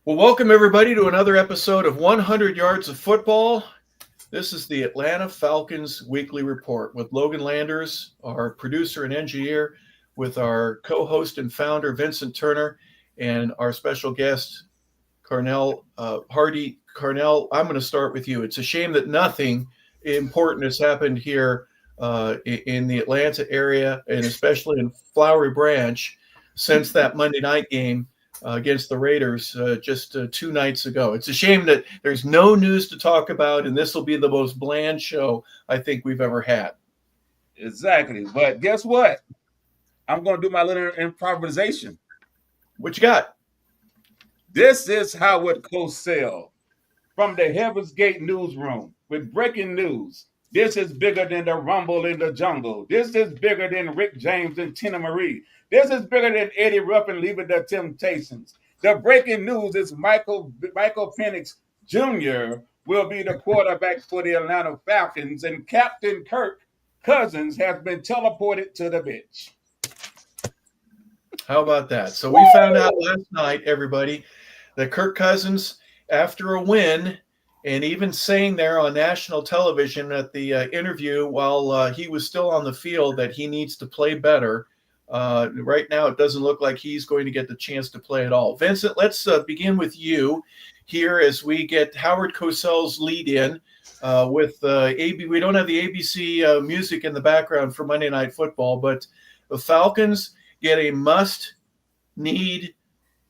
Well, welcome everybody to another episode of 100 Yards of Football. This is the Atlanta Falcons Weekly Report with Logan Landers, our producer and engineer, with our co-host and founder, Vincent Turner, and our special guest, Cornel Hardy. Cornel, I'm going to start with you. It's a shame that nothing important has happened here in the Atlanta area, and especially in Flowery Branch, since that Monday night game against the Raiders just 2 nights ago. It's a shame that there's no news to talk about, and this will be the most bland show I think we've ever had. Exactly. But guess what? I'm going to do my little improvisation. What you got? This is how it goes sell from the Heaven's Gate newsroom with breaking news. This is bigger than the rumble in the jungle. This is bigger than Rick James and Tina Marie. This is bigger than Eddie Ruffin leaving the Temptations. The breaking news is Michael Penix Jr. will be the quarterback for the Atlanta Falcons, and Captain Kirk Cousins has been teleported to the bench. How about that? So we found out last night, everybody, that Kirk Cousins, after a win, and even saying there on national television at the interview while he was still on the field that he needs to play better. Right now, it doesn't look like he's going to get the chance to play at all. Vincent, let's begin with you here as we get Howard Cosell's lead in with AB. We don't have the ABC music in the background for Monday Night Football, but the Falcons get a must-need,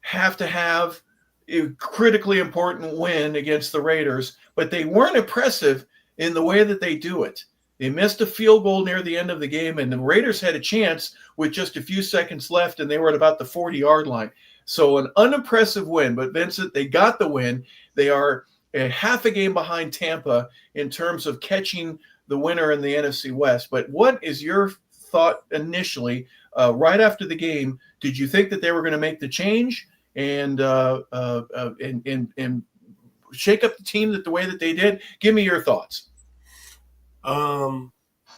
have-to-have, a critically important win against the Raiders, but they weren't impressive in the way that they do it. They missed a field goal near the end of the game, and the Raiders had a chance with just a few seconds left, and they were at about the 40-yard line. So an unimpressive win, but Vincent, they got the win. They are a half a game behind Tampa in terms of catching the winner in the NFC West. But what is your thought initially right after the game? Did you think that they were going to make the change and shake up the team the way that they did? Give me your thoughts.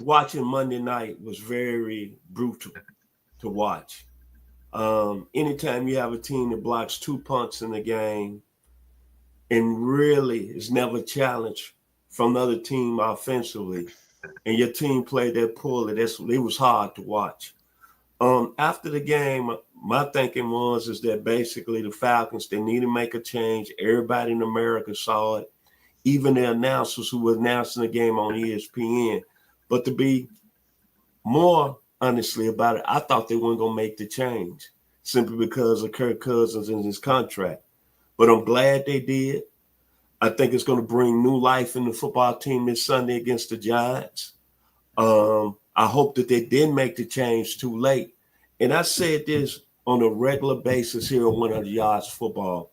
Watching Monday night was very brutal to watch. Anytime you have a team that blocks 2 punts in the game and really is never challenged from the other team offensively, and your team played that poorly, it was hard to watch. After the game, my thinking is that basically the Falcons, they need to make a change. Everybody in America saw it, even the announcers who were announcing the game on ESPN. But to be more honestly about it, I thought they weren't going to make the change simply because of Kirk Cousins and his contract. But I'm glad they did. I think it's going to bring new life in the football team this Sunday against the Giants. I hope that they didn't make the change too late. And I said this on a regular basis here on 100 Yards Football.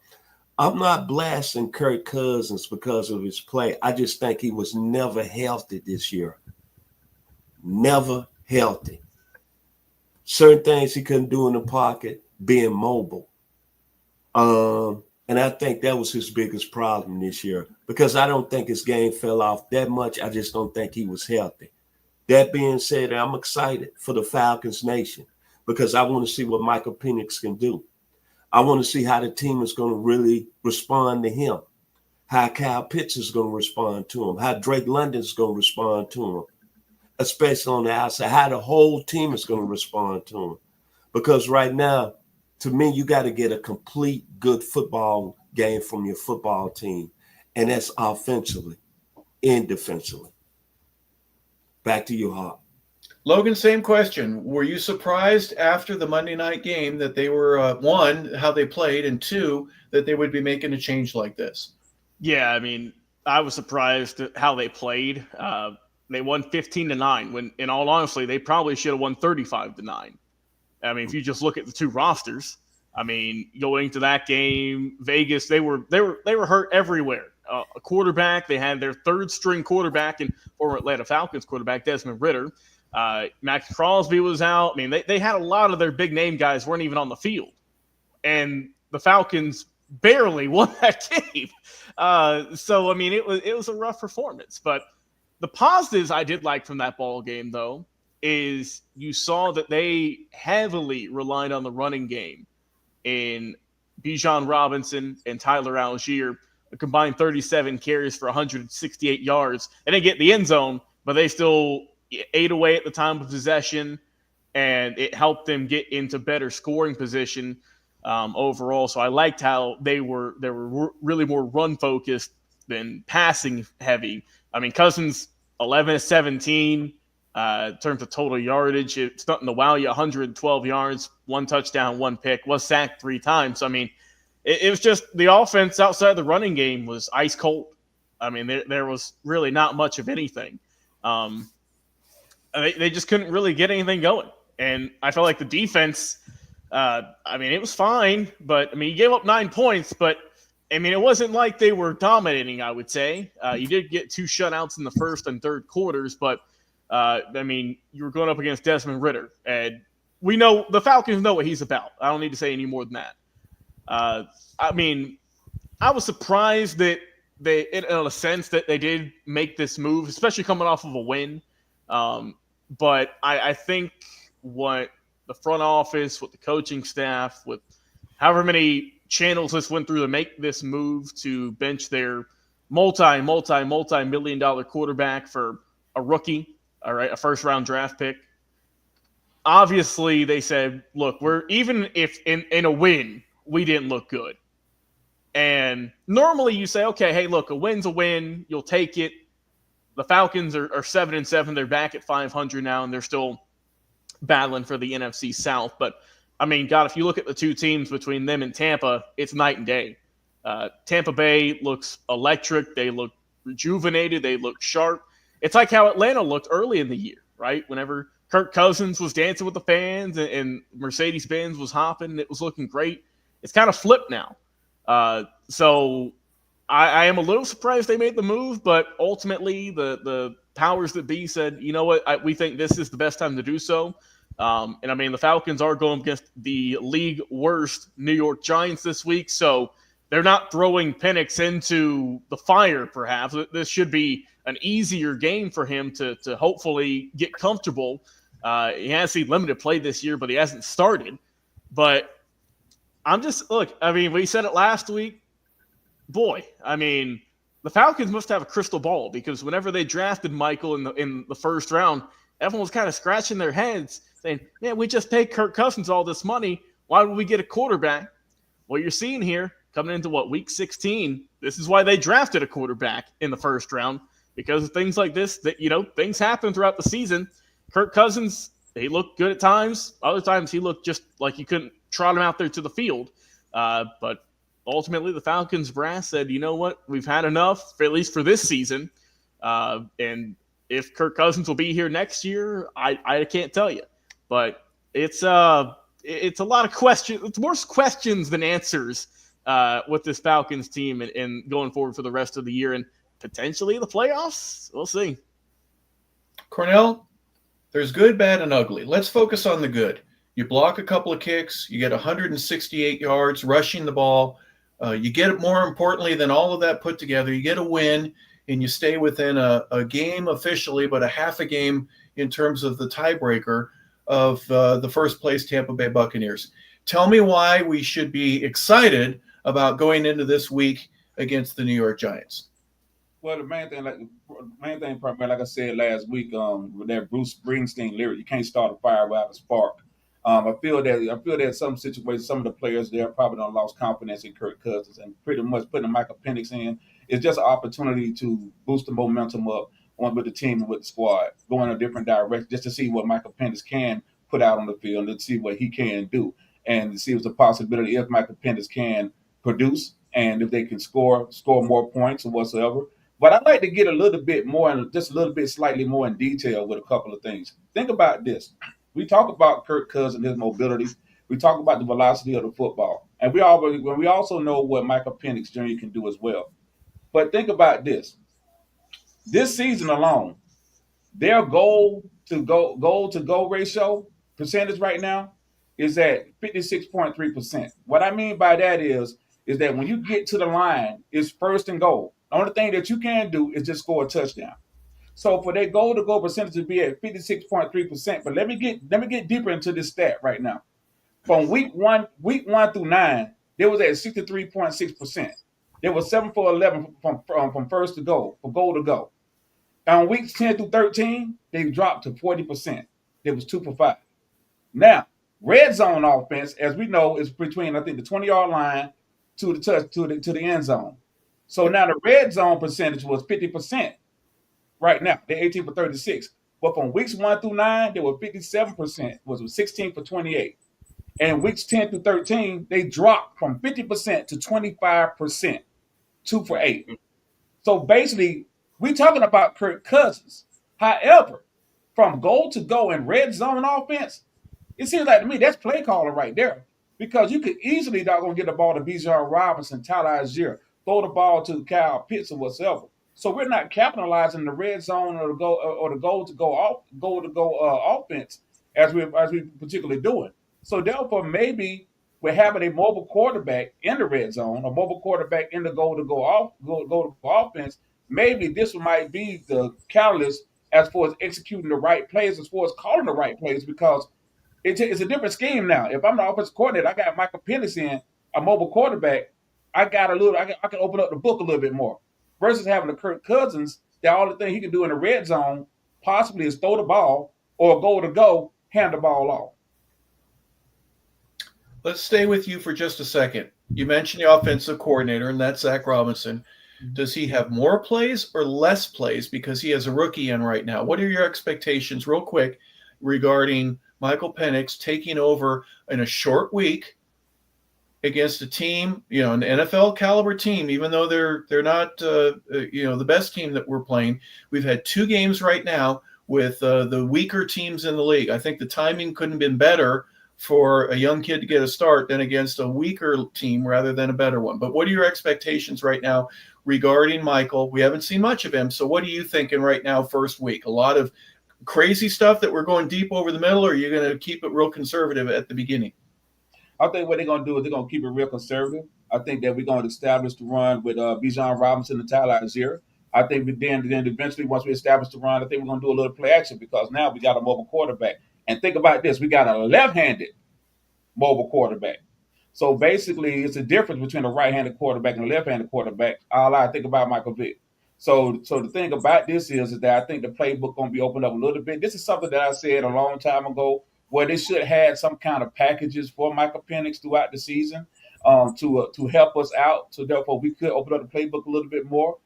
I'm not blasting Kirk Cousins because of his play. I just think he was never healthy this year. Never healthy. Certain things he couldn't do in the pocket, being mobile. And I think that was his biggest problem this year because I don't think his game fell off that much. I just don't think he was healthy. That being said, I'm excited for the Falcons Nation because I want to see what Michael Penix can do. I want to see how the team is going to really respond to him, how Kyle Pitts is going to respond to him, how Drake London is going to respond to him, especially on the outside, how the whole team is going to respond to him. Because right now, to me, you got to get a complete good football game from your football team, and that's offensively and defensively. Back to you, Hart. Logan, same question. Were you surprised after the Monday night game that they were, one, how they played, and two, that they would be making a change like this? Yeah, I mean, I was surprised at how they played. They won 15-9 when, in all honesty, they probably should have won 35-9. I mean, if you just look at the two rosters, I mean, going to that game, Vegas, they were hurt everywhere. A quarterback, they had their third string quarterback and former Atlanta Falcons quarterback Desmond Ridder. Max Crosby was out. I mean, they had a lot of their big name guys weren't even on the field, and the Falcons barely won that game. So I mean, it was a rough performance. But the positives I did like from that ball game, though, is you saw that they heavily relied on the running game, and Bijan Robinson and Tyler Algier, a combined 37 carries for 168 yards. They didn't get the end zone, but they still ate away at the time of possession, and it helped them get into better scoring position overall. So I liked how they were really more run focused than passing heavy. I mean, Cousins 11-17 in terms of total yardage. It's nothing to wow you. 112 yards, 1 touchdown, 1 pick. Was sacked 3 times. I mean, it was just the offense outside the running game was ice cold. I mean, there was really not much of anything. They just couldn't really get anything going. And I felt like the defense, I mean, it was fine, but I mean, you gave up 9 points, but I mean, it wasn't like they were dominating, I would say. You did get 2 shutouts in the first and third quarters, but I mean, you were going up against Desmond Ridder, and we know the Falcons know what he's about. I don't need to say any more than that. I mean, I was surprised that they, in a sense, that they did make this move, especially coming off of a win. But I think what the front office, with the coaching staff, with however many channels this went through to make this move to bench their multi-million-dollar quarterback for a rookie, all right, a first-round draft pick. Obviously, they said, look, we're even if in a win, we didn't look good. And normally you say, okay, hey, look, a win's a win. You'll take it. The Falcons are 7-7. They're back at 500 now, and they're still battling for the NFC South. But, I mean, God, if you look at the 2 teams between them and Tampa, it's night and day. Tampa Bay looks electric. They look rejuvenated. They look sharp. It's like how Atlanta looked early in the year, right? Whenever Kirk Cousins was dancing with the fans and Mercedes-Benz was hopping, it was looking great. It's kind of flipped now. So I am a little surprised they made the move, but ultimately the powers that be said, you know what, we think this is the best time to do so. And I mean, the Falcons are going against the league worst New York Giants this week, so they're not throwing Penix into the fire, perhaps. This should be an easier game for him to hopefully get comfortable. He has seen limited play this year, but he hasn't started. But I mean, we said it last week. Boy, I mean, the Falcons must have a crystal ball, because whenever they drafted Michael in the first round, everyone was kind of scratching their heads saying, yeah, we just paid Kirk Cousins all this money. Why would we get a quarterback? What you're seeing here, coming into week 16, this is why they drafted a quarterback in the first round, because of things like this, that, you know, things happen throughout the season. Kirk Cousins, he looked good at times. Other times he looked just like you couldn't trot him out there to the field. But ultimately the Falcons brass said, you know what, we've had enough, at least for this season. And if Kirk Cousins will be here next year, I can't tell you. But it's a lot of questions. It's more questions than answers with this Falcons team and going forward for the rest of the year and potentially the playoffs. We'll see. Cornel, there's good, bad, and ugly. Let's focus on the good. You block a couple of kicks. You get 168 yards rushing the ball. You get it, more importantly than all of that put together, you get a win, and you stay within a game officially, but a half a game in terms of the tiebreaker of the first place Tampa Bay Buccaneers. Tell me why we should be excited about going into this week against the New York Giants. Well, the main thing, probably, like I said last week, with that Bruce Springsteen lyric, you can't start a fire without a spark. I feel that some situations, some of the players there probably don't lost confidence in Kirk Cousins, and pretty much putting Michael Penix in is just an opportunity to boost the momentum up with the team and with the squad, go in a different direction, just to see what Michael Penix can put out on the field and to see what he can do, and to see if there's a possibility if Michael Penix can produce and if they can score more points or whatsoever. But I'd like to get a little bit more, and just a little bit slightly more in detail with a couple of things. Think about this. We talk about Kirk Cousins and his mobility. We talk about the velocity of the football. And we also know what Michael Penix Jr. can do as well. But think about this. This season alone, their goal to go ratio percentage right now is at 56.3%. What I mean by that is that when you get to the line, it's first and goal. The only thing that you can do is just score a touchdown. So for their goal to go percentage to be at 56.3%, but let me get deeper into this stat right now. From week one through 9, they was at 63.6%. They were 7 for 11 from first to goal, for goal to go. On weeks 10 through 13, they dropped to 40%. They was 2 for 5. Now, red zone offense, as we know, is between, I think, the 20-yard line to the end zone. So now the red zone percentage was 50%. Right now, they're 18 for 36. But from weeks 1 through 9, they were 57%, was 16 for 28. And weeks 10 through 13, they dropped from 50% to 25%, 2 for 8. So basically, we're talking about Kirk Cousins. However, from goal to goal in red zone offense, it seems like to me that's play caller right there. Because you could easily not gonna get the ball to Bijan Robinson, Tyler Algier, throw the ball to Kyle Pitts or whatsoever. So we're not capitalizing the red zone or the goal to go offense as we particularly doing. So therefore, maybe we're having a mobile quarterback in the red zone, a mobile quarterback in the goal to go offense. Maybe this might be the catalyst as far as executing the right plays, as far as calling the right plays, because it's a different scheme now. If I'm the offensive coordinator, I got Michael Penix in, a mobile quarterback. I can open up the book a little bit more versus having a Kirk Cousins. The only thing he can do in the red zone possibly is throw the ball or goal to go, hand the ball off. Let's stay with you for just a second. You mentioned the offensive coordinator, and that's Zach Robinson. Does he have more plays or less plays because he has a rookie in right now? What are your expectations, real quick, regarding Michael Penix taking over in a short week against a team, an NFL caliber team, even though they're not, the best team that we're playing? We've had 2 games right now with the weaker teams in the league. I think the timing couldn't have been better for a young kid to get a start than against a weaker team rather than a better one. But what are your expectations right now regarding Michael? We haven't seen much of him. So what are you thinking right now, first week? A lot of crazy stuff that we're going deep over the middle, or are you going to keep it real conservative at the beginning? I think what they're going to do is they're going to keep it real conservative. I think that we're going to establish the run with Bijan Robinson and Tyler Algier. I think then eventually, once we establish the run, I think we're going to do a little play action because now we got a mobile quarterback. And think about this. We got a left-handed mobile quarterback. So basically, it's a difference between a right-handed quarterback and a left-handed quarterback. All I think about Michael Vick. So the thing about this is that I think the playbook going to be opened up a little bit. This is something that I said a long time ago, where they should have had some kind of packages for Michael Penix throughout the season to help us out. So therefore, we could open up the playbook a little bit more.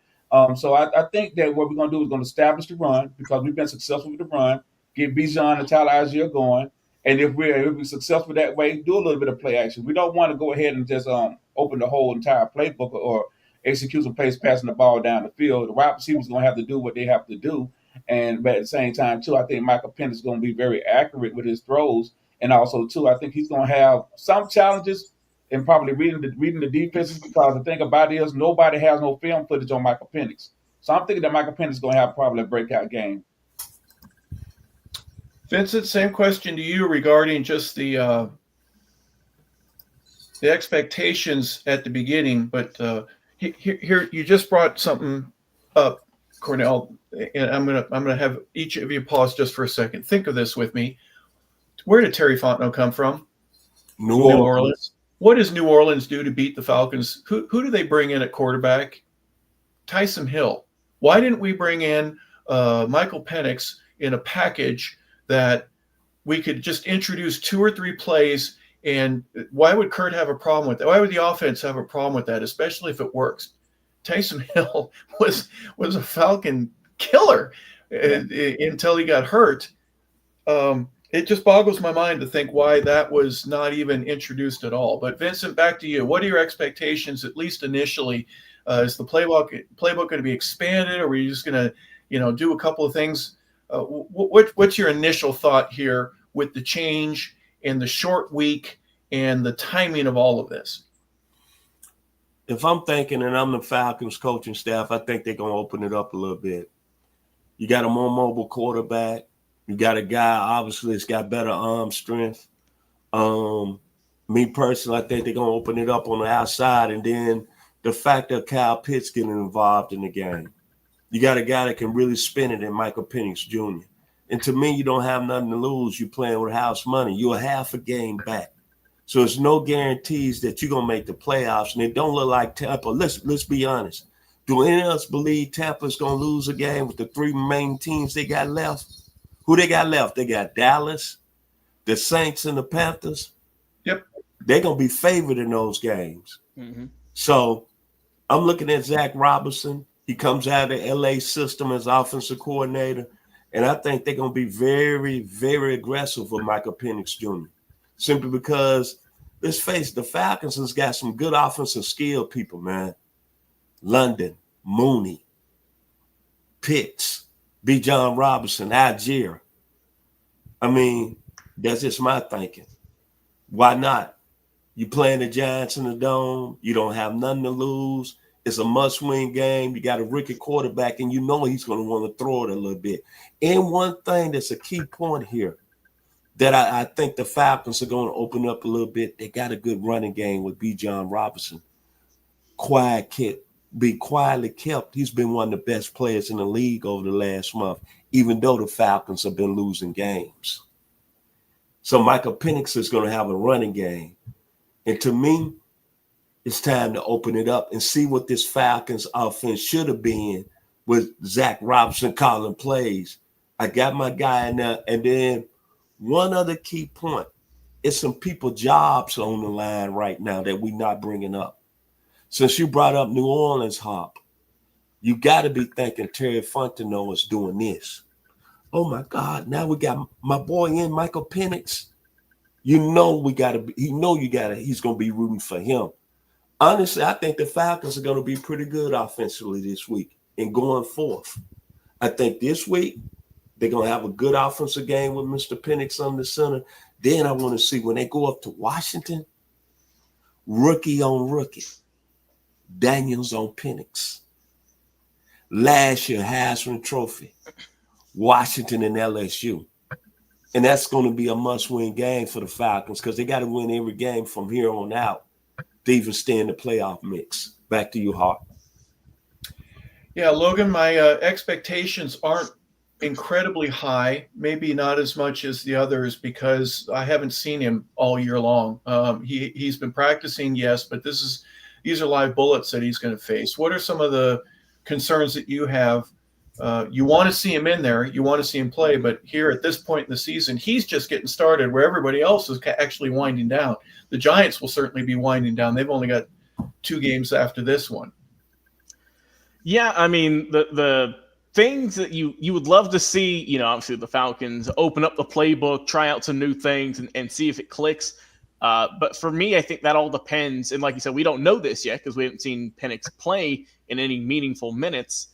So I think that what we're going to do is going to establish the run because we've been successful with the run, get Bijan and Tyler Algier going. And if we're successful that way, do a little bit of play action. We don't want to go ahead and just open the whole entire playbook or execute some plays passing the ball down the field. The wide receivers are going to have to do what they have to do. But at the same time, too, I think Michael Penix is going to be very accurate with his throws. And also, too, I think he's going to have some challenges in probably reading the defenses because the thing about it is nobody has no film footage on Michael Penix. So I'm thinking that Michael Penix is going to have probably a breakout game. Vincent, same question to you regarding just the expectations at the beginning. But here you just brought something up, Cornel, and I'm gonna have each of you pause just for a second. Think of this with me. Where did Terry Fontenot come from? New Orleans. What does New Orleans do to beat the Falcons? Who do they bring in at quarterback? Taysom Hill. Why didn't we bring in Michael Penix in a package that we could just introduce 2 or 3 plays? And why would Kurt have a problem with that? Why would the offense have a problem with that, especially if it works? Taysom Hill was a Falcon killer until he got hurt. It just boggles my mind to think why that was not even introduced at all. But Vincent, back to you. What are your expectations, at least initially? Is the playbook going to be expanded, or are we just going to, do a couple of things? What's your initial thought here with the change and the short week and the timing of all of this? If I'm thinking and I'm the Falcons coaching staff, I think they're going to open it up a little bit. You got a more mobile quarterback. You got a guy, obviously, that's got better arm strength. Me personally, I think they're going to open it up on the outside. And then the fact that Kyle Pitts getting involved in the game. You got a guy that can really spin it in Michael Penix Jr. And to me, you don't have nothing to lose. You're playing with house money. You're half a game back. So there's no guarantees that you're gonna make the playoffs, and it don't look like Tampa. Let's be honest. Do any of us believe Tampa's gonna lose a game with the three main teams they got left? Who they got left? They got Dallas, the Saints, and the Panthers. Yep. They're gonna be favored in those games. Mm-hmm. So I'm looking at Zach Robinson. He comes out of the LA system as offensive coordinator, and I think they're gonna be very, very aggressive with Michael Penix Jr. Simply because, let's face it, the Falcons has got some good offensive skill people, man. London, Mooney, Pitts, B. John Robinson, Algier. I mean, that's just my thinking. Why not? You playing the Giants in the Dome. You don't have nothing to lose. It's a must-win game. You got a rookie quarterback, and you know he's going to want to throw it a little bit. And one thing that's a key point here that I think the Falcons are going to open up a little bit, they got a good running game with B. John Robinson. Be quietly kept. He's been one of the best players in the league over the last month, even though the Falcons have been losing games. So Michael Penix is going to have a running game. And to me, it's time to open it up and see what this Falcons offense should have been with Zach Robinson calling plays. I got my guy in there. And then one other key point, it's some people jobs on the line right now that we're not bringing up. Since you brought up New Orleans, Harp, you got to be thinking Terry Fontenot is doing this. Oh, my God, now we got my boy in, Michael Penix. You know he's going to be rooting for him. Honestly, I think the Falcons are going to be pretty good offensively this week and going forth. I think this week they're going to have a good offensive game with Mr. Penix on the center. Then I want to see when they go up to Washington, rookie on rookie. Daniels on Penix. Last year, Heisman Trophy, Washington and LSU. And that's going to be a must-win game for the Falcons because they got to win every game from here on out to even stay in the playoff mix. Back to you, Hart. Yeah, Logan, my expectations aren't incredibly high, maybe not as much as the others because I haven't seen him all year long. He's been practicing, yes, but these are live bullets that he's going to face. What are some of the concerns that you have? You want to see him in there. You want to see him play. But here at this point in the season, he's just getting started where everybody else is actually winding down. The Giants will certainly be winding down. They've only got 2 games after this one. Yeah, I mean, the things that you would love to see, obviously the Falcons open up the playbook, try out some new things and see if it clicks. But for me, I think that all depends. And like you said, we don't know this yet because we haven't seen Penix play in any meaningful minutes.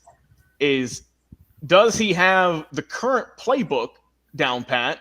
Does he have the current playbook down pat,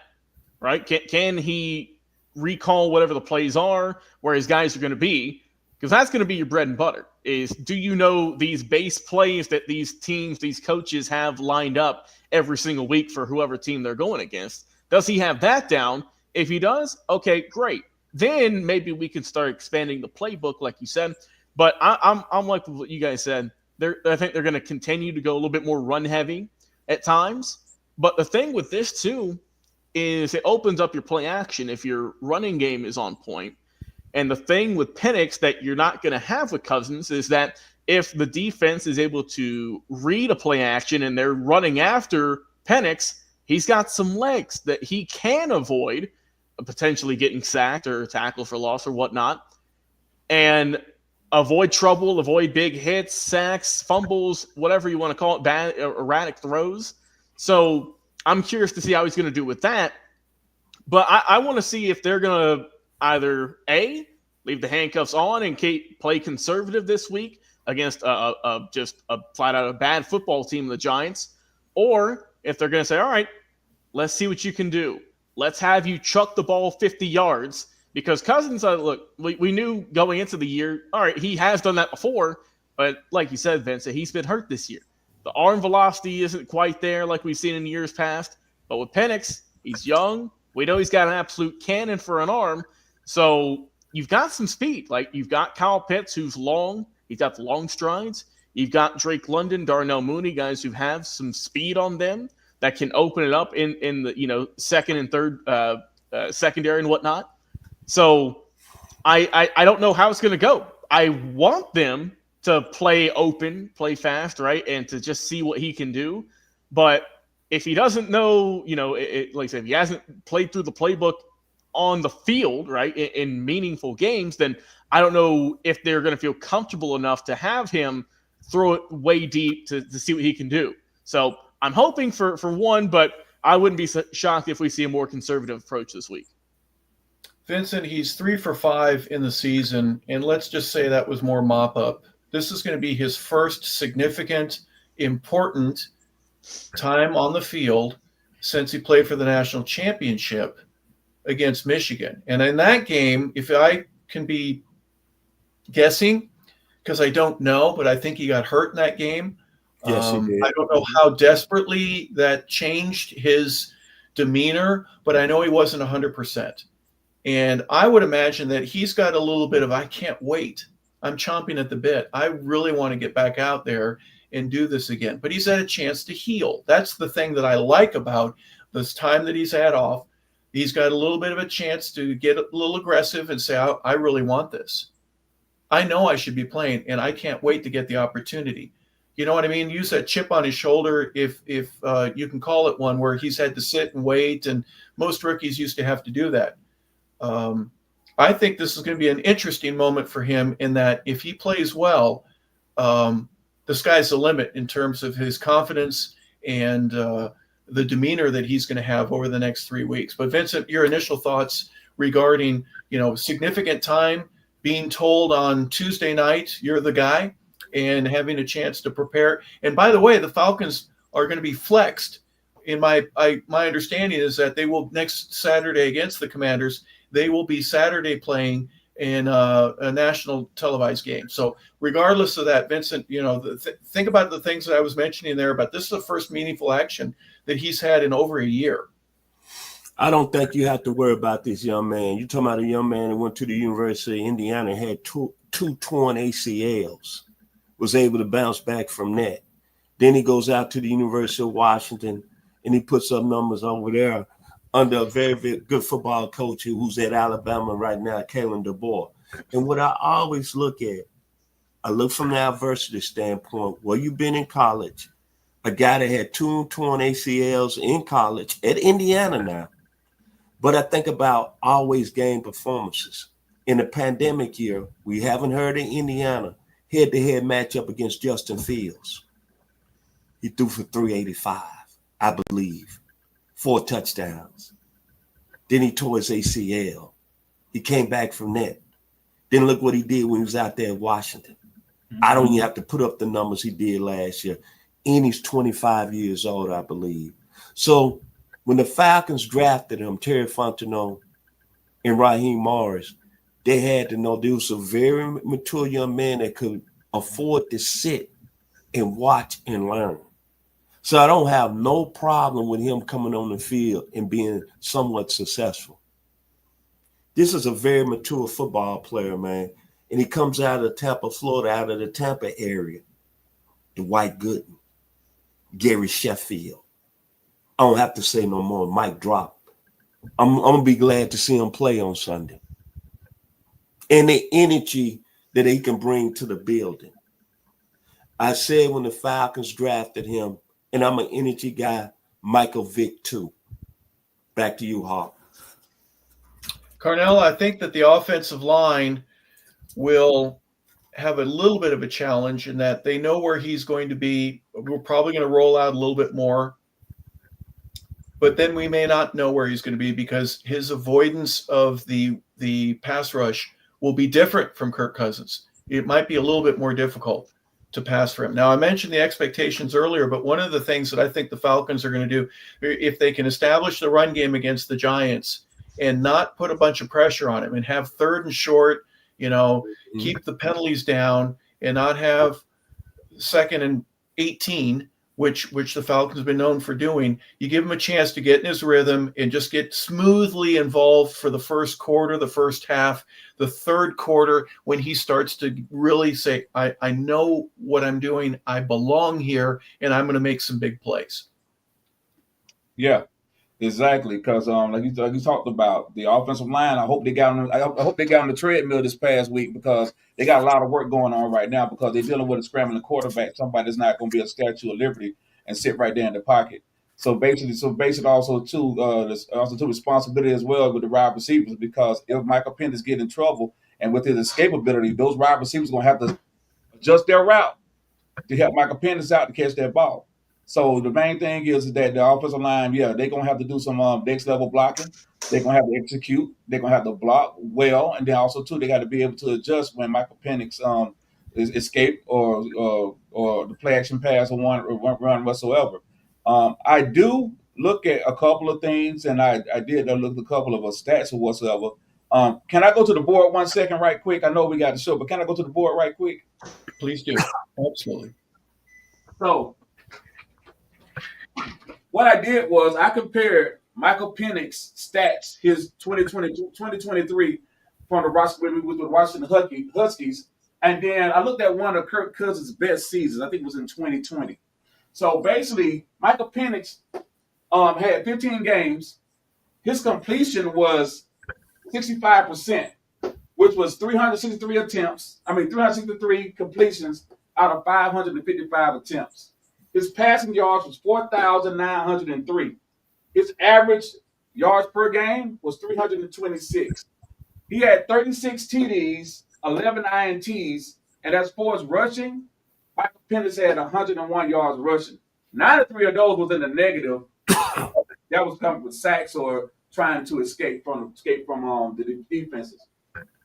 right? Can he recall whatever the plays are, where his guys are going to be? Because that's going to be your bread and butter. Do you know these base plays that these teams, these coaches have lined up every single week for whoever team they're going against? Does he have that down? If he does, okay, great. Then maybe we can start expanding the playbook, like you said. But I'm like what you guys said. I think they're going to continue to go a little bit more run heavy at times. But the thing with this too is it opens up your play action if your running game is on point. And the thing with Penix that you're not going to have with Cousins is that if the defense is able to read a play action and they're running after Penix, he's got some legs that he can avoid potentially getting sacked or tackled for loss or whatnot, and avoid trouble, avoid big hits, sacks, fumbles, whatever you want to call it, bad, erratic throws. So I'm curious to see how he's going to do with that. But I want to see if they're going to either A, leave the handcuffs on and play conservative this week against just a flat-out bad football team, the Giants, or if they're going to say, all right, let's see what you can do. Let's have you chuck the ball 50 yards because Cousins, look, we knew going into the year, all right, he has done that before, but like you said, Vincent, he's been hurt this year. The arm velocity isn't quite there like we've seen in years past, but with Penix, he's young. We know he's got an absolute cannon for an arm, so you've got some speed. Like you've got Kyle Pitts, who's long. He's got the long strides. You've got Drake London, Darnell Mooney, guys who have some speed on them that can open it up in the second and third secondary and whatnot. So I don't know how it's going to go. I want them to play open, play fast, right, and to just see what he can do. But if he doesn't know, like I said, if he hasn't played through the playbook on the field, right, in meaningful games, then I don't know if they're going to feel comfortable enough to have him throw it way deep to see what he can do. So I'm hoping for one, but I wouldn't be shocked if we see a more conservative approach this week. Vincent, he's 3 for 5 in the season, and let's just say that was more mop up. This is going to be his first significant, important time on the field since he played for the national championship against Michigan. And in that game, if I can be guessing, because I don't know, but I think he got hurt in that game. Yes, he did. I don't know how desperately that changed his demeanor, but I know he wasn't 100%. And I would imagine that he's got a little bit of, I can't wait. I'm chomping at the bit. I really want to get back out there and do this again. But he's had a chance to heal. That's the thing that I like about this time that he's had off. He's got a little bit of a chance to get a little aggressive and say, I really want this. I know I should be playing, and I can't wait to get the opportunity. You know what I mean? Use that chip on his shoulder, if you can call it one, where he's had to sit and wait, and most rookies used to have to do that. I think this is going to be an interesting moment for him in that if he plays well, the sky's the limit in terms of his confidence and the demeanor that he's going to have over the next 3 weeks. But Vincent, your initial thoughts regarding, significant time, being told on Tuesday night, you're the guy, and having a chance to prepare. And by the way, the Falcons are going to be flexed. In my understanding is that they will next Saturday against the Commanders, they will be Saturday playing in a national televised game. So regardless of that, Vincent, think about the things that I was mentioning there about this is the first meaningful action that he's had in over a year. I don't think you have to worry about this young man. You're talking about a young man who went to the University of Indiana and had two torn ACLs, was able to bounce back from that. Then he goes out to the University of Washington and he puts up numbers over there under a very, very good football coach who's at Alabama right now, Kalen DeBoer. And what I always look at, I look from the adversity standpoint, where you've been in college, a guy that had 2 torn ACLs in college at Indiana now. But I think about always game performances. In the pandemic year, we haven't heard of Indiana head-to-head matchup against Justin Fields. He threw for 385, I believe, 4 touchdowns. Then he tore his ACL. He came back from that. Then look what he did when he was out there at Washington. I don't even have to put up the numbers he did last year. And he's 25 years old, I believe. So when the Falcons drafted him, Terry Fontenot and Raheem Morris, they had to know there was a very mature young man that could afford to sit and watch and learn. So I don't have no problem with him coming on the field and being somewhat successful. This is a very mature football player, man. And he comes out of Tampa, Florida, out of the Tampa area. Dwight Gooden, Gary Sheffield. I don't have to say no more. Mike drop. I'm going to be glad to see him play on Sunday. And the energy that he can bring to the building. I said when the Falcons drafted him, and I'm an energy guy, Michael Vick too. Back to you, Harp. Cornel, I think that the offensive line will have a little bit of a challenge in that they know where he's going to be. We're probably going to roll out a little bit more. But then we may not know where he's going to be because his avoidance of the pass rush will be different from Kirk Cousins. It might be a little bit more difficult to pass for him. Now, I mentioned the expectations earlier, but one of the things that I think the Falcons are going to do, if they can establish the run game against the Giants and not put a bunch of pressure on him and have 3rd and short, keep the penalties down and not have 2nd and 18, which the Falcons have been known for doing, you give him a chance to get in his rhythm and just get smoothly involved for the first quarter, the first half, the third quarter, when he starts to really say, I know what I'm doing, I belong here, and I'm going to make some big plays. Yeah. Exactly, because like you talked about the offensive line. I hope they got on. I hope they got on the treadmill this past week because they got a lot of work going on right now because they're dealing with a scrambling quarterback. Somebody's not going to be a Statue of Liberty and sit right there in the pocket. So basically, also too, there's also too responsibility as well with the wide receivers because if Michael Penix get in trouble and with his escapability, those wide receivers going to have to adjust their route to help Michael Penix out to catch that ball. So the main thing is that the offensive line, yeah, they're gonna have to do some next level blocking. They're gonna have to execute. They're gonna have to block well, and then also too, they got to be able to adjust when Michael Penix is escape or the play action pass or one run whatsoever. I do look at a couple of things, and I did look at a couple of stats or whatsoever. Can I go to the board 1 second, right quick? I know we got the show, but can I go to the board right quick? Please do. Absolutely. So what I did was I compared Michael Penix stats, his 2023 from the Washington Huskies, and then I looked at one of Kirk Cousins' best seasons. I think it was in 2020. So basically, Michael Penix had 15 games. His completion was 65%, which was 363 completions out of 555 attempts. His passing yards was 4,903. His average yards per game was 326. He had 36 TDs, 11 INTs, and as far as rushing, Michael Penix had 101 yards rushing. 93 of those was in the negative. That was coming with sacks or trying to escape from the defenses.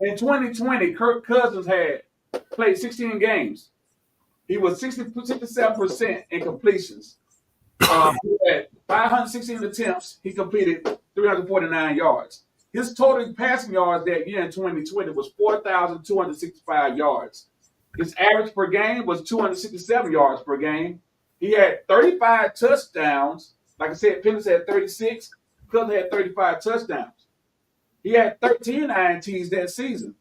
In 2020, Kirk Cousins had played 16 games. He was 67% in completions. He had 516 attempts. He completed 349 yards. His total passing yards that year in 2020 was 4,265 yards. His average per game was 267 yards per game. He had 35 touchdowns. Like I said, Penix had 36. Cousins had 35 touchdowns. He had 13 INTs that season.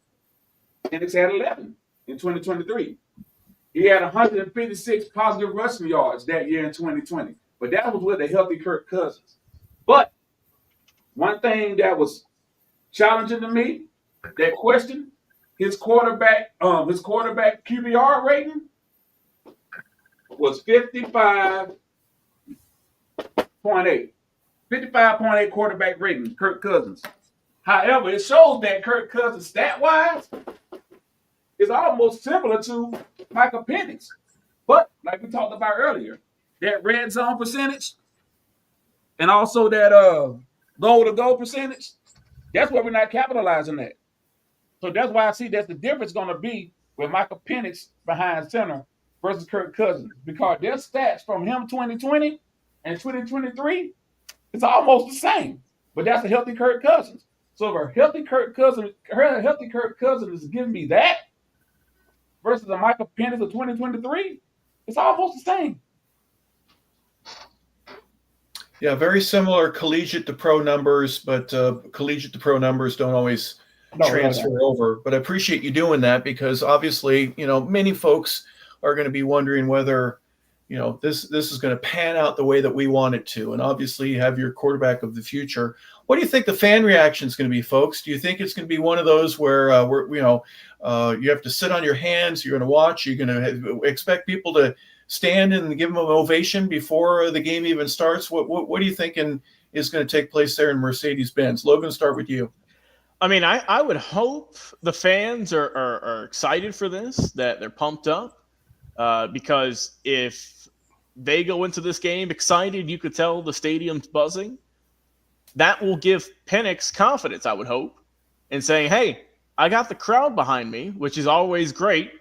Penix had 11 in 2023. He had 156 positive rushing yards that year in 2020. But that was with a healthy Kirk Cousins. But one thing that was challenging to me, that question, his quarterback QBR rating was 55.8. 55.8 quarterback rating, Kirk Cousins. However, it shows that Kirk Cousins, stat-wise, is almost similar to Michael Penix. But, like we talked about earlier, that red zone percentage and also that goal-to-goal percentage, that's where we're not capitalizing that. So that's why I see that's the difference going to be with Michael Penix behind center versus Kirk Cousins. Because their stats from him 2020 and 2023, it's almost the same. But that's a healthy Kirk Cousins. So if a healthy Kirk Cousins is giving me that versus a Michael Penix of 2023, it's almost the same. Yeah, very similar collegiate to pro numbers, but collegiate to pro numbers don't always transfer over. But I appreciate you doing that because obviously, many folks are going to be wondering whether, this is going to pan out the way that we want it to. And obviously you have your quarterback of the future. What do you think the fan reaction is going to be, folks? Do you think it's going to be one of those where you have to sit on your hands, you're going to watch, you're going to expect people to stand and give them an ovation before the game even starts? What do you think is going to take place there in Mercedes-Benz? Logan, start with you. I mean, I would hope the fans are excited for this, that they're pumped up, because if they go into this game excited, you could tell the stadium's buzzing. That will give Penix confidence, I would hope, in saying, hey, I got the crowd behind me, which is always great.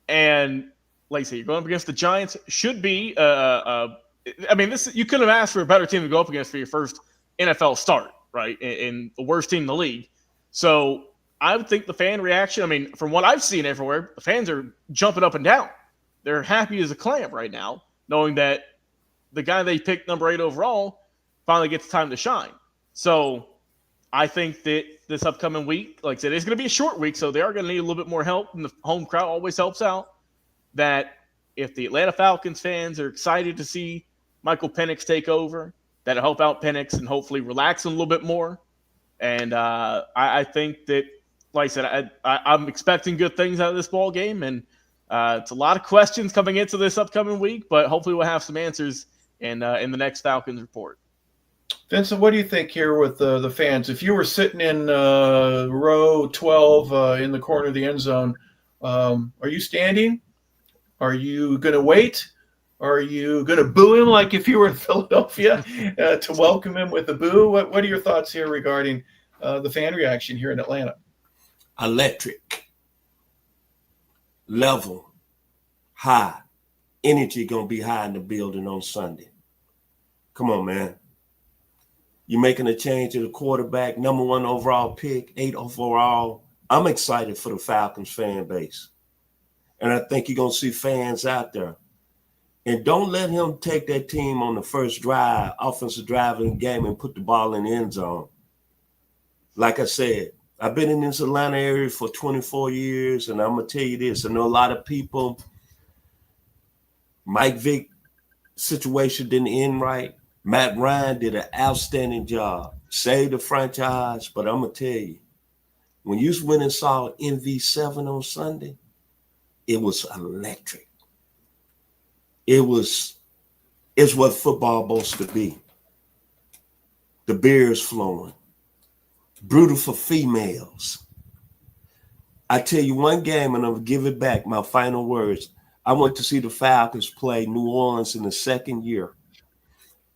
And like I say, you're going up against the Giants. Should be, this you couldn't have asked for a better team to go up against for your first NFL start, right? In the worst team in the league. So I would think the fan reaction, from what I've seen everywhere, the fans are jumping up and down. They're happy as a clam right now, knowing that the guy they picked number 8 overall finally gets time to shine. So I think that this upcoming week, like I said, it's going to be a short week, so they are going to need a little bit more help, and the home crowd always helps out. That if the Atlanta Falcons fans are excited to see Michael Penix take over, that'll help out Penix and hopefully relax him a little bit more. And I think that, like I said, I'm expecting good things out of this ball game, and it's a lot of questions coming into this upcoming week, but hopefully we'll have some answers in the next Falcons report. Vincent, what do you think here with the fans? If you were sitting in row 12 in the corner of the end zone, are you standing? Are you going to wait? Are you going to boo him like if you were in Philadelphia to welcome him with a boo? What are your thoughts here regarding the fan reaction here in Atlanta? Electric, level, high, energy going to be high in the building on Sunday. Come on, man. You're making a change to the quarterback, number 1 overall pick, 8 overall. I'm excited for the Falcons fan base. And I think you're going to see fans out there. And don't let him take that team on the first drive, offensive drive in the game, and put the ball in the end zone. Like I said, I've been in this Atlanta area for 24 years, and I'm going to tell you this. I know a lot of people, Mike Vick situation didn't end right. Matt Ryan did an outstanding job, saved the franchise, but I'm going to tell you, when you went and saw MV7 on Sunday, it was electric. It's what football supposed to be. The beers flowing. Brutal for females. I tell you one game, and I'm going to give it back, my final words. I went to see the Falcons play New Orleans in the second year.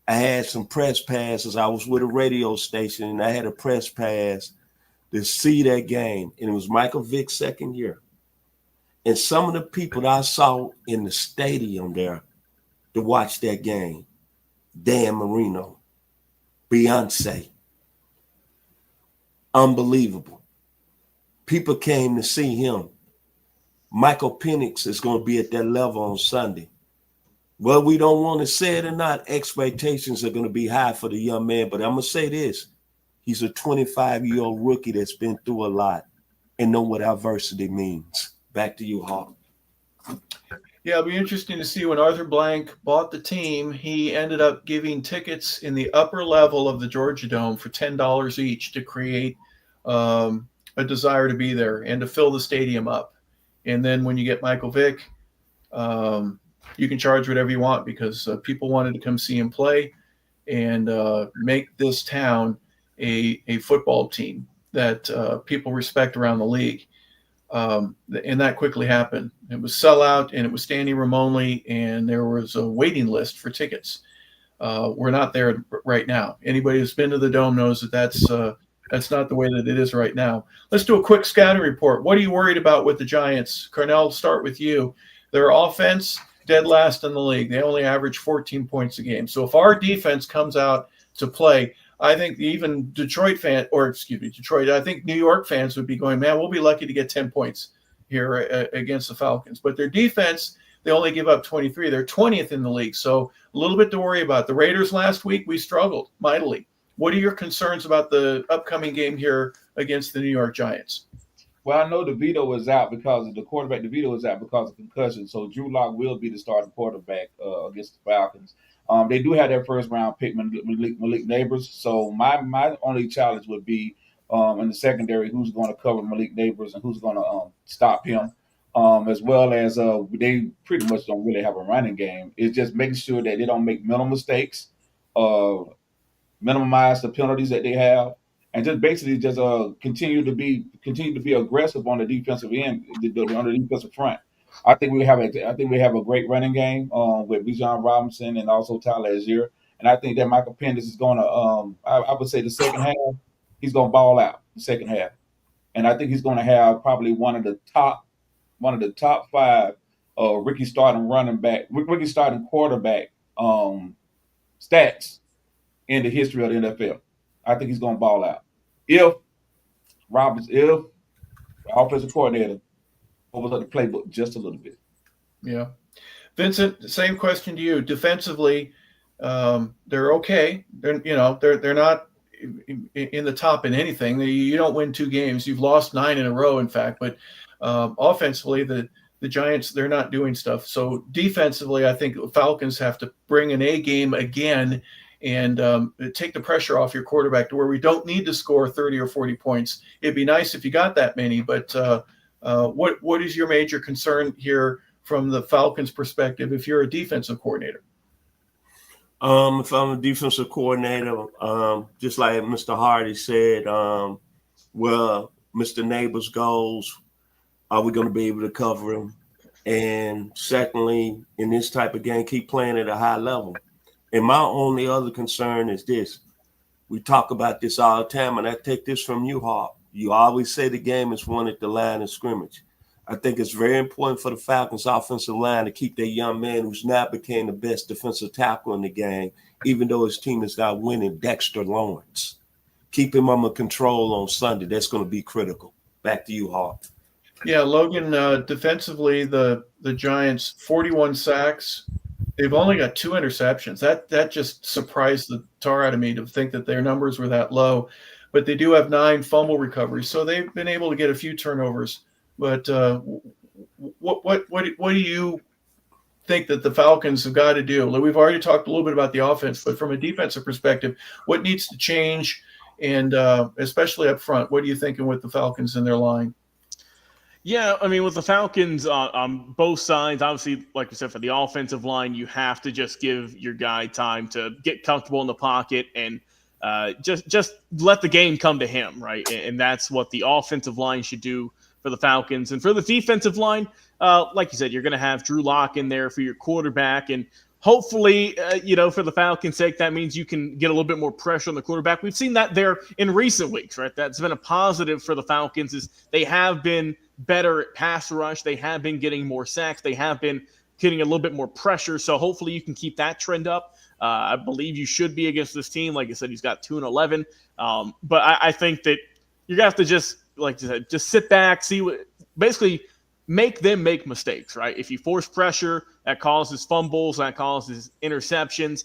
I had some press passes. I was with a radio station, and I had a press pass to see that game. And it was Michael Vick's second year. And some of the people that I saw in the stadium there to watch that game, Dan Marino, Beyonce, unbelievable. People came to see him. Michael Penix is going to be at that level on Sunday. Well, we don't want to say it or not, expectations are going to be high for the young man. But I'm going to say this. He's a 25-year-old rookie that's been through a lot and know what adversity means. Back to you, Hawk. Yeah, it'll be interesting to see when Arthur Blank bought the team. He ended up giving tickets in the upper level of the Georgia Dome for $10 each to create a desire to be there and to fill the stadium up. And then when you get Michael Vick, you can charge whatever you want because people wanted to come see him play and make this town a football team that people respect around the league. And that quickly happened. It was sellout, and it was standing room only, and there was a waiting list for tickets. We're not there right now. Anybody who's been to the Dome knows that that's not the way that it is right now. Let's do a quick scouting report. What are you worried about with the Giants? Cornel, start with you. Their offense, dead last in the league. They only average 14 points a game. So if our defense comes out to play, I think even Detroit, I think New York fans would be going, man, we'll be lucky to get 10 points here against the Falcons. But their defense, they only give up 23. They're 20th in the league. So a little bit to worry about. The Raiders last week, we struggled mightily. What are your concerns about the upcoming game here against the New York Giants? Well, I know DeVito is out because of the quarterback. DeVito is out because of concussion. So Drew Lock will be the starting quarterback against the Falcons. They do have their first round pick, Malik Neighbors. So my only challenge would be in the secondary, who's going to cover Malik Neighbors and who's going to stop him, as well as they pretty much don't really have a running game. It's just making sure that they don't make mental mistakes, minimize the penalties that they have, and just basically just continue to be aggressive on the defensive end, on the defensive front. I think we have a great running game with Bijan Robinson and also Tyler Algier. And I think that Michael Penix is going to, I would say the second half, he's going to ball out the second half. And I think he's going to have probably one of the top 5 Ricky starting quarterback stats in the history of the NFL. I think he's going to ball out. If the offensive coordinator opens up the playbook just a little bit. Yeah. Vincent, same question to you. Defensively, they're okay. They're not in the top in anything. You don't win 2 games. You've lost 9 in a row, in fact. But offensively, the Giants, they're not doing stuff. So defensively, I think the Falcons have to bring an A game again and take the pressure off your quarterback to where we don't need to score 30 or 40 points. It'd be nice if you got that many, but what is your major concern here from the Falcons' perspective if you're a defensive coordinator? If I'm a defensive coordinator, just like Mr. Hardy said, well, Mr. Neighbors goes, are we going to be able to cover him? And secondly, in this type of game, keep playing at a high level. And my only other concern is this. We talk about this all the time, and I take this from you, Harp. You always say the game is won at the line of scrimmage. I think it's very important for the Falcons offensive line to keep their young man who's now became the best defensive tackle in the game, even though his team is not winning, Dexter Lawrence. Keep him under control on Sunday. That's going to be critical. Back to you, Harp. Yeah, Logan, defensively, the Giants, 41 sacks. They've only got 2 interceptions. That just surprised the tar out of me to think that their numbers were that low. But they do have 9 fumble recoveries, so they've been able to get a few turnovers. But what do you think that the Falcons have got to do? We've already talked a little bit about the offense, but from a defensive perspective, what needs to change? And especially up front, what are you thinking with the Falcons in their line? Yeah, I mean, with the Falcons on both sides, obviously, like you said, for the offensive line, you have to just give your guy time to get comfortable in the pocket and just let the game come to him, right? And that's what the offensive line should do for the Falcons. And for the defensive line, like you said, you're going to have Drew Lock in there for your quarterback. And hopefully, for the Falcons' sake, that means you can get a little bit more pressure on the quarterback. We've seen that there in recent weeks, right? That's been a positive for the Falcons is they have been better at pass rush. They have been getting more sacks. They have been getting a little bit more pressure. So hopefully you can keep that trend up. I believe you should be against this team. Like I said, he's got 2-11. But I think that you're going to have to just, like you said, just sit back, see what – basically make them make mistakes, right? If you force pressure, that causes fumbles, that causes interceptions.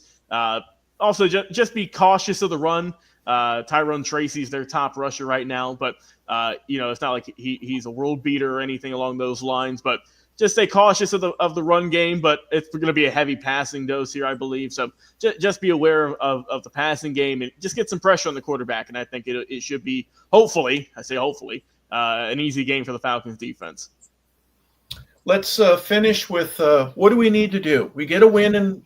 Also, just be cautious of the run. Tyrone Tracy's their top rusher right now, but it's not like he's a world beater or anything along those lines. But just stay cautious of the run game. But it's going to be a heavy passing dose here, I believe. So just be aware of the passing game and just get some pressure on the quarterback. And I think it should be hopefully an easy game for the Falcons defense. Let's finish with what do we need to do? We get a win in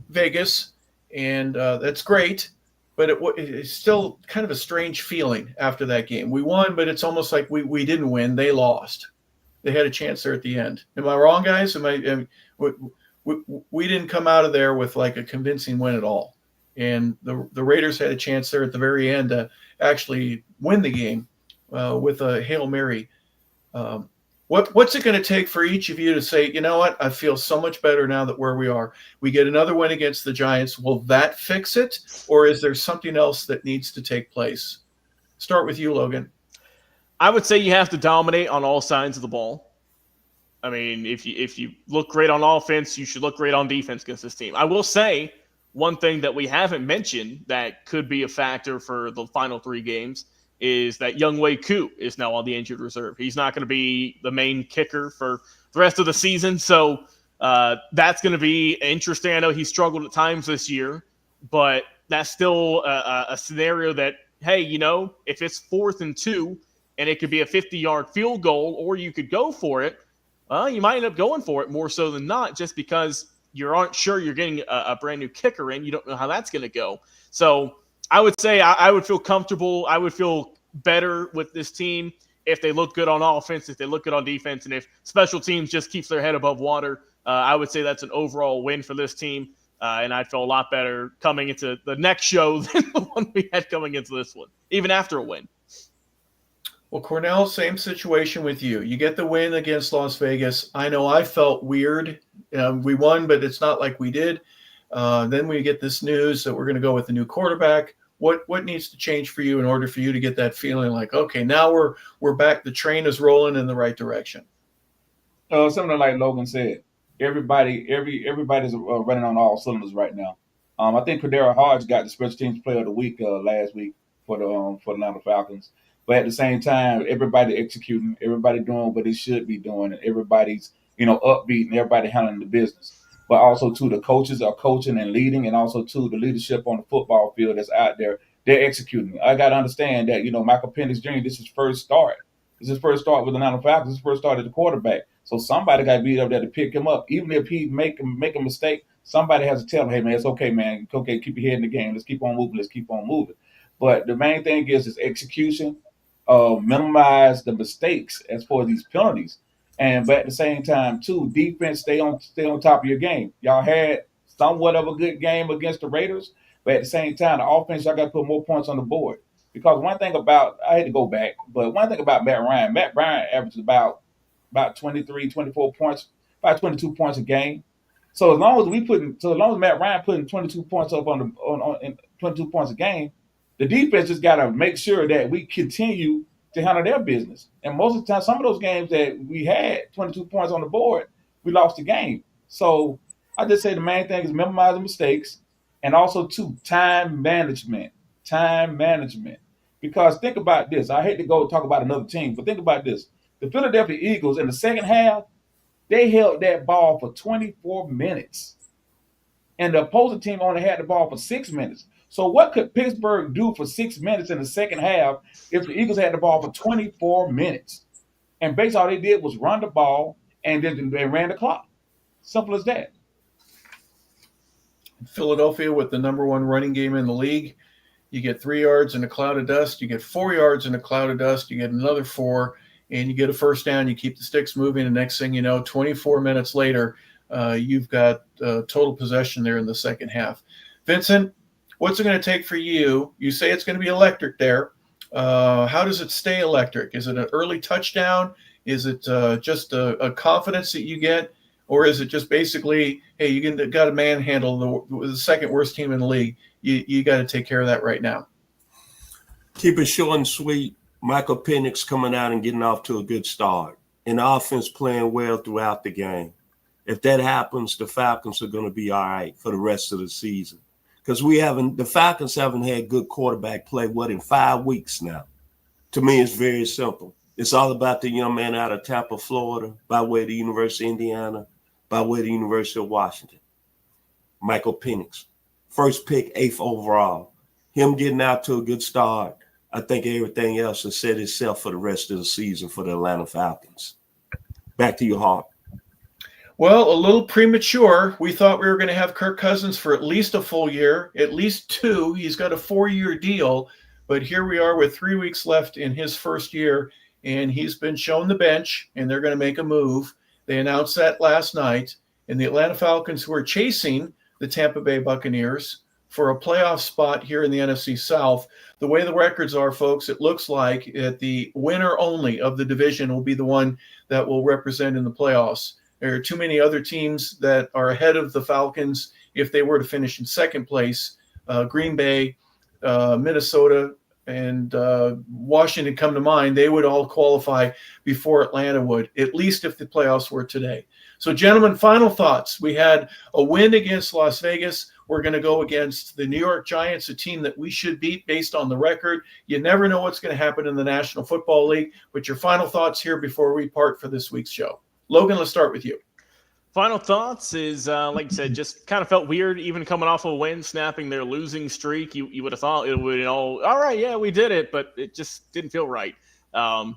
Vegas, and that's great. But it's still kind of a strange feeling after that game. We won, but it's almost like we didn't win. They lost. They had a chance there at the end. Am I wrong, guys? We didn't come out of there with like a convincing win at all. And the Raiders had a chance there at the very end to actually win the game with a Hail Mary. What's it going to take for each of you to say, you know what, I feel so much better now that where we are. We get another win against the Giants. Will that fix it? Or is there something else that needs to take place? Start with you, Logan. I would say you have to dominate on all sides of the ball. I mean, if you look great on offense, you should look great on defense against this team. I will say one thing that we haven't mentioned that could be a factor for the final 3 games is that Younghoe Koo is now on the injured reserve. He's not going to be the main kicker for the rest of the season. So that's going to be interesting. I know he struggled at times this year, but that's still a scenario that, hey, if it's 4th and 2 and it could be a 50-yard field goal or you could go for it, well, you might end up going for it more so than not just because you aren't sure you're getting a brand new kicker in. You don't know how that's going to go. So I would say I would feel comfortable. I would feel better with this team if they look good on offense, if they look good on defense, and if special teams just keeps their head above water. I would say that's an overall win for this team, and I'd feel a lot better coming into the next show than the one we had coming into this one, even after a win. Well, Cornel, same situation with you. You get the win against Las Vegas. I know I felt weird. We won, but it's not like we did. Then we get this news that we're going to go with the new quarterback. What needs to change for you in order for you to get that feeling like, okay, now we're back. The train is rolling in the right direction. Something like Logan said. Everybody's running on all cylinders right now. I think Cornel Hardy got the special teams player of the week last week for the Atlanta Falcons. But at the same time, everybody executing, everybody doing what they should be doing, and everybody's upbeat and everybody handling the business. but also to the coaches are coaching and leading, and also to the leadership on the football field that's out there. They're executing. I got to understand that, Michael Penix Jr., this is his first start. This is his first start with the Atlanta Falcons. His first start as the quarterback. So somebody got to be up there to pick him up. Even if he make a mistake, somebody has to tell him, hey, man, it's okay, man. It's okay, keep your head in the game. Let's keep on moving. Let's keep on moving. But the main thing is execution, minimize the mistakes as far as these penalties. But at the same time, too, defense, stay on top of your game. Y'all had somewhat of a good game against the Raiders, but at the same time, the offense, y'all got to put more points on the board. Because one thing about, I had to go back, but one thing about Matt Ryan averages about 23, 24 points, about 22 points a game. So as long as Matt Ryan putting 22 points up on 22 points a game, the defense just got to make sure that we continue to handle their business. And most of the time, some of those games that we had 22 points on the board, we lost the game. So I just say the main thing is minimizing mistakes, and also too, time management. Because think about this. I hate to go talk about another team, but think about this. The Philadelphia Eagles in the second half, they held that ball for 24 minutes. And the opposing team only had the ball for 6 minutes. So what could Pittsburgh do for 6 minutes in the second half if the Eagles had the ball for 24 minutes? And basically all they did was run the ball, and then they ran the clock. Simple as that. Philadelphia with the number one running game in the league. You get 3 yards in a cloud of dust. You get 4 yards in a cloud of dust. You get another 4, and you get a first down. You keep the sticks moving, and next thing you know, 24 minutes later, you've got total possession there in the second half. Vincent, what's it going to take for you? You say it's going to be electric there. How does it stay electric? Is it an early touchdown? Is it just a confidence that you get? Or is it just basically, hey, you got to manhandle the second worst team in the league? You got to take care of that right now. Keep it short and sweet. Michael Penix coming out and getting off to a good start. And the offense playing well throughout the game. If that happens, the Falcons are going to be all right for the rest of the season. Because the Falcons haven't had good quarterback play, in 5 weeks now. To me, it's very simple. It's all about the young man out of Tampa, Florida, by way of the University of Indiana, by way of the University of Washington. Michael Penix, first pick, 8th overall. Him getting out to a good start, I think everything else has set itself for the rest of the season for the Atlanta Falcons. Back to you, Harp. Well, a little premature. We thought we were going to have Kirk Cousins for at least a full year, at least 2. He's got a 4-year deal, but here we are with 3 weeks left in his first year, and he's been shown the bench, and they're going to make a move. They announced that last night, and the Atlanta Falcons, who are chasing the Tampa Bay Buccaneers for a playoff spot here in the NFC South. The way the records are, folks, it looks like that the winner only of the division will be the one that will represent in the playoffs. There are too many other teams that are ahead of the Falcons if they were to finish in second place. Green Bay, Minnesota, and Washington come to mind. They would all qualify before Atlanta would, at least if the playoffs were today. So, gentlemen, final thoughts. We had a win against Las Vegas. We're going to go against the New York Giants, a team that we should beat based on the record. You never know what's going to happen in the National Football League. But your final thoughts here before we part for this week's show. Logan, let's start with you. Final thoughts is, like you said, just kind of felt weird, even coming off a win, snapping their losing streak. You would have thought it would all right, yeah, we did it, but it just didn't feel right. Going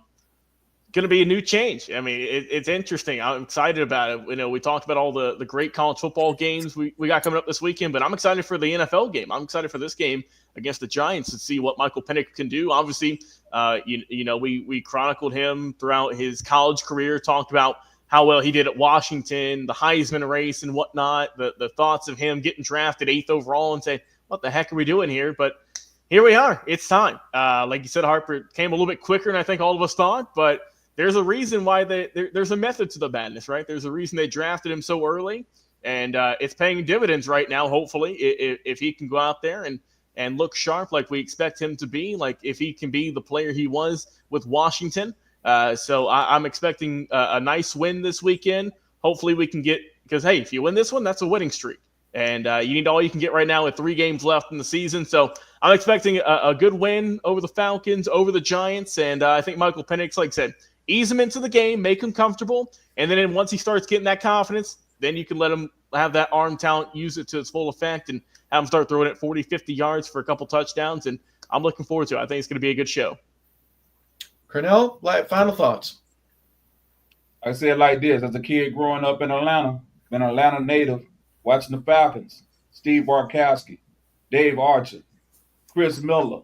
to be a new change. I mean, it's interesting. I'm excited about it. We talked about all the great college football games we got coming up this weekend, but I'm excited for the NFL game. I'm excited for this game against the Giants to see what Michael Penix can do. Obviously, we chronicled him throughout his college career, talked about how well he did at Washington, the Heisman race and whatnot, the thoughts of him getting drafted 8th overall and say, what the heck are we doing here? But here we are. It's time. Like you said, Harper, it came a little bit quicker than I think all of us thought, but there's a reason why there's a method to the madness, right? There's a reason they drafted him so early, and it's paying dividends right now, hopefully, if he can go out there and look sharp like we expect him to be, like if he can be the player he was with Washington. So I'm expecting a nice win this weekend. Hopefully we can get – because, hey, if you win this one, that's a winning streak. And you need all you can get right now with 3 games left in the season. So I'm expecting a good win over the Falcons, over the Giants. And I think Michael Penix, like I said, ease him into the game, make him comfortable. And then once he starts getting that confidence, then you can let him have that arm talent, use it to its full effect, and have them start throwing it 40, 50 yards for a couple touchdowns. And I'm looking forward to it. I think it's going to be a good show. Cornel, final thoughts. I say it like this: as a kid growing up in Atlanta, been an Atlanta native, watching the Falcons, Steve Bartkowski, Dave Archer, Chris Miller,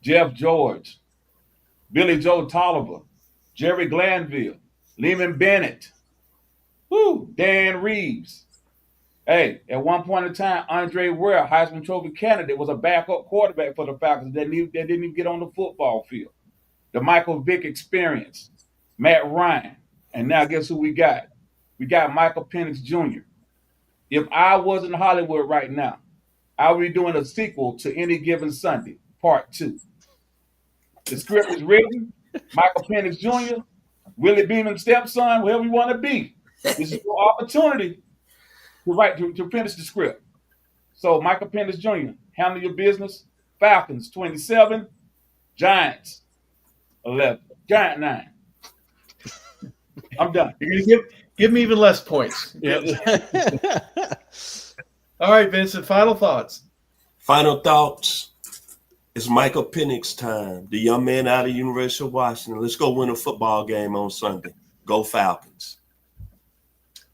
Jeff George, Billy Joe Tolliver, Jerry Glanville, Lehman Bennett, Dan Reeves. Hey, at one point in time, Andre Ware, Heisman Trophy candidate, was a backup quarterback for the Falcons that didn't even get on the football field. The Michael Vick experience, Matt Ryan, and now guess who we got? We got Michael Penix Jr. If I was in Hollywood right now, I would be doing a sequel to Any Given Sunday, Part 2. The script is written, Michael Penix Jr., Willie Beeman's stepson, whoever you want to be. This is your opportunity to finish the script. So Michael Penix Jr., handle your business. Falcons 27, Giants 11, Giant 9. I'm done. You're gonna give me even less points. All right, Vincent. Final thoughts. Final thoughts. It's Michael Penix time. The young man out of University of Washington. Let's go win a football game on Sunday. Go Falcons.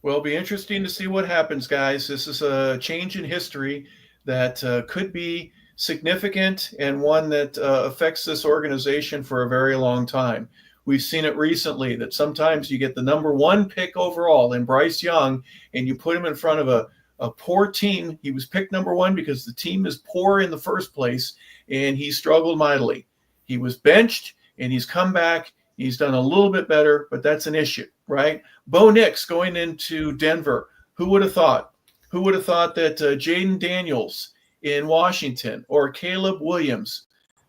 Well, it'll be interesting to see what happens, guys. This is a change in history that could be significant and one that affects this organization for a very long time. We've seen it recently that sometimes you get the number 1 pick overall in Bryce Young and you put him in front of a poor team. He was picked number 1 because the team is poor in the first place, and he struggled mightily. He was benched, and he's come back. He's done a little bit better, but that's an issue, right? Bo Nix going into Denver. Who would have thought? Who would have thought that Jaden Daniels in Washington or Caleb Williams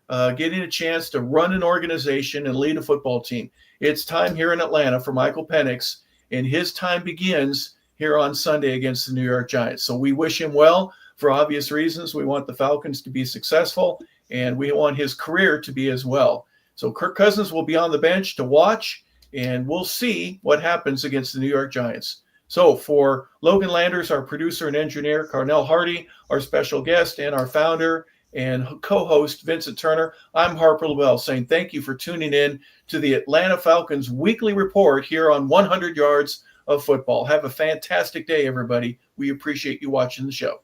getting a chance to run an organization and lead a football team? It's time here in Atlanta for Michael Penix, and his time begins here on Sunday against the New York Giants. So we wish him well for obvious reasons. We want the Falcons to be successful, and we want his career to be as well. So Kirk Cousins will be on the bench to watch, and we'll see what happens against the New York Giants. So for Logan Landers, our producer and engineer, Cornel Hardy, our special guest, and our founder and co-host, Vincent Turner, I'm Harper LeBel saying thank you for tuning in to the Atlanta Falcons weekly report here on 100 Yards of Football. Have a fantastic day, everybody. We appreciate you watching the show.